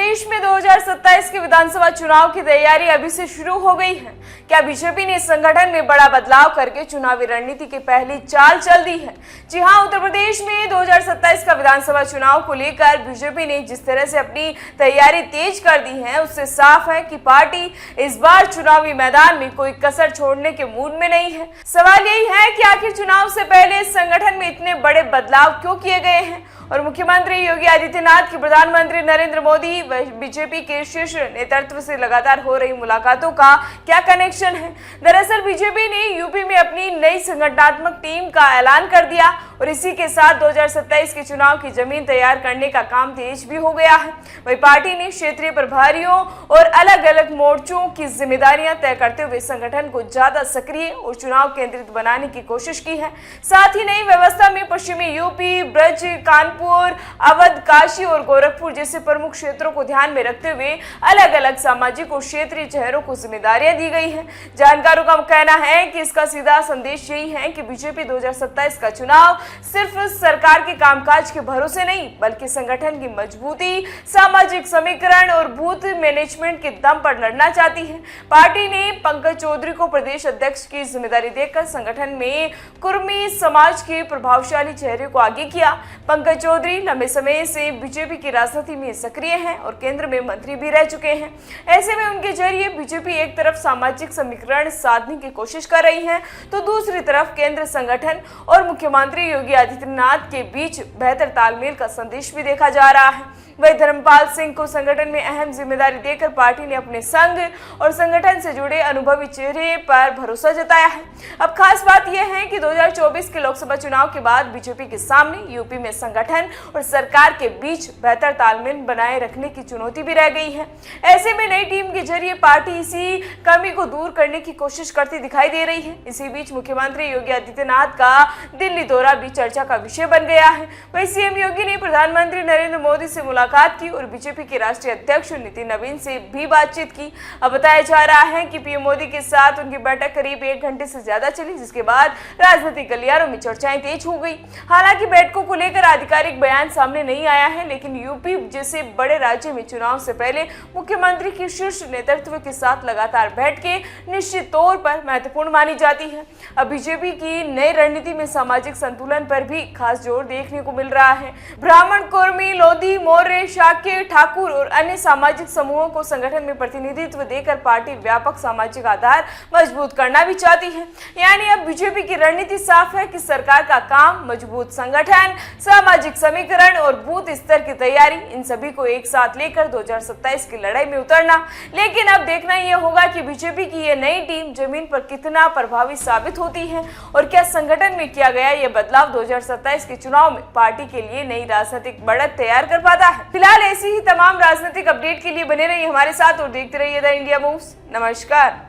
प्रदेश में 2027 के विधानसभा चुनाव की तैयारी अभी से शुरू हो गई है। क्या बीजेपी ने संगठन में बड़ा बदलाव करके चुनावी रणनीति की पहली चाल चल दी है? जी हां, उत्तर प्रदेश में 2027 का विधानसभा चुनाव को लेकर बीजेपी ने जिस तरह से अपनी तैयारी तेज कर दी है, उससे साफ है कि पार्टी इस बार चुनावी मैदान में कोई कसर छोड़ने के मूड में नहीं है। सवाल यही है कि आखिर चुनाव से पहले संगठन में इतने बड़े बदलाव क्यों किए गए हैं और मुख्यमंत्री योगी आदित्यनाथ की प्रधानमंत्री नरेंद्र मोदी व बीजेपी के शीर्ष नेतृत्व से लगातार हो रही मुलाकातों का क्या कनेक्शन है? दरअसल बीजेपी ने यूपी में अपनी नई संगठनात्मक टीम का ऐलान कर दिया और इसी के साथ 2027 के चुनाव की जमीन तैयार करने का काम तेज भी हो गया है। वही पार्टी ने क्षेत्रीय प्रभारियों और अलग अलग मोर्चों की जिम्मेदारियां तय करते हुए संगठन को ज्यादा सक्रिय और चुनाव केंद्रित बनाने की कोशिश की है। साथ ही नई व्यवस्था में पश्चिमी यूपी, ब्रज, कानपुर, अवध, काशी और गोरखपुर जैसे प्रमुख क्षेत्रों को ध्यान में रखते हुए अलग अलग सामाजिक और क्षेत्रीय चेहरों को जिम्मेदारियां दी गई हैं। जानकारों का कहना है कि इसका सीधा संदेश यही है कि बीजेपी 2027 का चुनाव सिर्फ सरकार के कामकाज के भरोसे नहीं बल्कि संगठन की मजबूती, सामाजिक समीकरण और बूथ मैनेजमेंट के दम पर लड़ना चाहती है। पार्टी ने पंकज चौधरी को प्रदेश अध्यक्ष की जिम्मेदारी देकर संगठन में कुर्मी समाज के प्रभावशाली चेहरे को आगे किया। पंकज चौधरी लंबे समय से बीजेपी की राजनीति में सक्रिय हैं और केंद्र में मंत्री भी रह चुके हैं। ऐसे में उनके जरिए बीजेपी एक तरफ सामाजिक समीकरण साधने की कोशिश कर रही है तो दूसरी तरफ केंद्र संगठन और मुख्यमंत्री योगी आदित्यनाथ के बीच बेहतर तालमेल का संदेश भी देखा जा रहा है। वही धर्मपाल सिंह को संगठन में अहम जिम्मेदारी देकर पार्टी ने अपने संघ और संगठन से जुड़े अनुभवी चेहरे पर भरोसा जताया है। अब खास बात यह है कि 2024 के लोकसभा चुनाव के बाद बीजेपी के सामने यूपी में संगठन और सरकार के बीच बेहतर तालमेल बनाए रखने की चुनौती भी रह गई है। ऐसे में नई टीम के जरिए पार्टी इसी कमी को दूर करने की कोशिश करती दिखाई दे रही है। इसी बीच मुख्यमंत्री योगी आदित्यनाथ का दिल्ली दौरा भी चर्चा का विषय बन गया है। वही सीएम योगी ने प्रधानमंत्री नरेंद्र मोदी से मुलाकात की और बीजेपी के राष्ट्रीय अध्यक्ष नितिन नवीन से भी बातचीत की। अब बताया जा रहा है कि पीएम मोदी के साथ उनकी बैठक करीब 1 घंटे से ज्यादा चली, जिसके बाद राजनीतिक गलियारों में चर्चाएं तेज हो गई। हालांकि बैठकों को लेकर आधिकारिक बयान सामने नहीं आया है, लेकिन यूपी जैसे बड़े राज्य में चुनाव से पहले मुख्यमंत्री की शीर्ष नेतृत्व के साथ लगातार बैठकें निश्चित तौर पर महत्वपूर्ण मानी जाती है। अब बीजेपी की नई रणनीति में सामाजिक संतुलन पर भी खास जोर देखने को मिल रहा है। ब्राह्मण, कुर्मी, लोधी, मौर्य, शाक्य, ठाकुर और अन्य सामाजिक समूहों को संगठन में प्रतिनिधित्व देकर पार्टी व्यापक सामाजिक आधार मजबूत करना भी चाहती है। यानी अब बीजेपी की रणनीति साफ है कि सरकार का काम, मजबूत संगठन, सामाजिक समीकरण और बूथ स्तर की तैयारी, इन सभी को एक साथ लेकर 2027 की लड़ाई में उतरना। लेकिन अब देखना यह होगा कि बीजेपी की यह नई टीम जमीन पर कितना प्रभावी साबित होती है और क्या संगठन में किया गया यह बदलाव 2027 के चुनाव में पार्टी के लिए नई राजनीतिक बढ़त तैयार कर पाता है। फिलहाल ऐसी ही तमाम राजनीतिक अपडेट के लिए बने रहिए हमारे साथ और देखते रहिए द इंडिया मूव्स। नमस्कार।